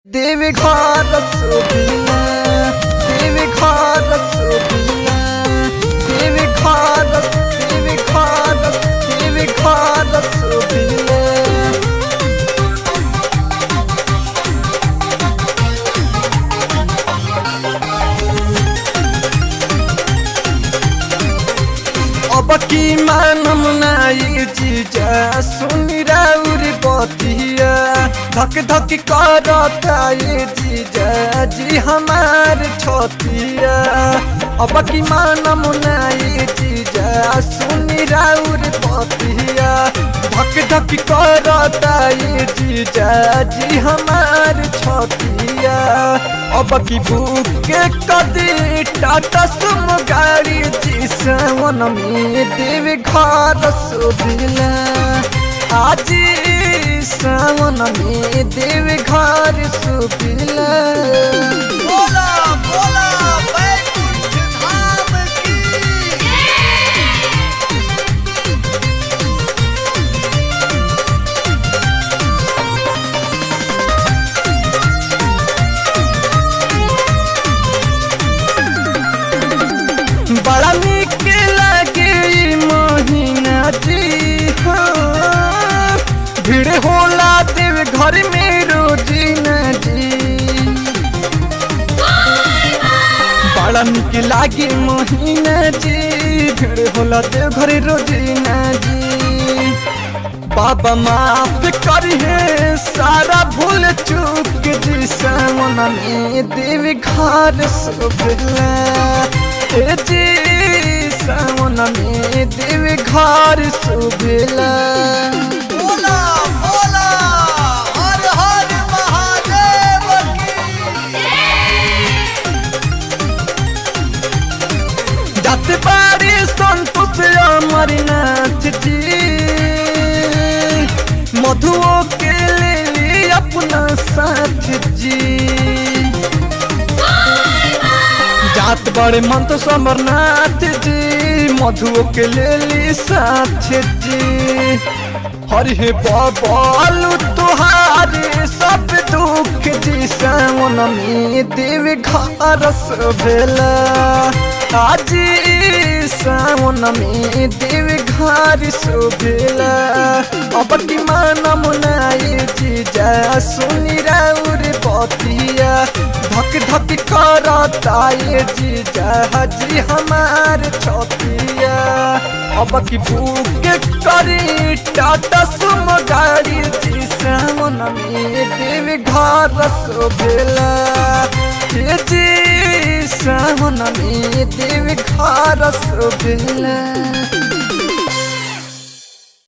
देवी घर सुबिना, देवी घर सुबिना, देवी घर, देवी घर, देवी घर सुबिना। अब की मानम नाई जीजा सुनी राउर बतिया, धक धक करता ये जीजा जी हमार छतिया। अब की मानम नाई जीजा सुनी राउर बतिया, धक धक करता ये जीजा जी हमार छतिया। अब की बुक कदी टाटा सुम गाड़ी जी सावन में देवी घर सुबिना, आज सावन में देवी घर सुबिना। बोला बोला बैकुंठ धाम की। बड़ा निक लगे ई महीना जी, हाँ भीड़ होला देव घर में रोजीना जी। बड़ा निक लागे महीना जी, भीड़ होला देव घर रोजीना जी। बाबा माफ करिए सारा भूल चूक जी, सावन में देवी घर सुबिना जी, सावन में देवी घर सुबिना। बोला बोला हर हर महादेव की। जाते बारी संतोष अमरनाथ जी, मधुओं के ले अपना साथ जी। जात बड़े मन तो अमरनाथ जी, मधुओं के ले साथ जी। हरे बाबालू तुहारे सब दुख जी, सावन में देवी घर सुबिना, आज सावन में देवी घर सुबिना। अब की मानम नाई जीजा सुनी राउर बतिया, धक धक करता ये जीजा जी हमार छतिया। अब की बुक करी टाटा सुम गाड़ी जी, सावन में देवी घर सुबिना जी, सावन में देवी घर सुबिना।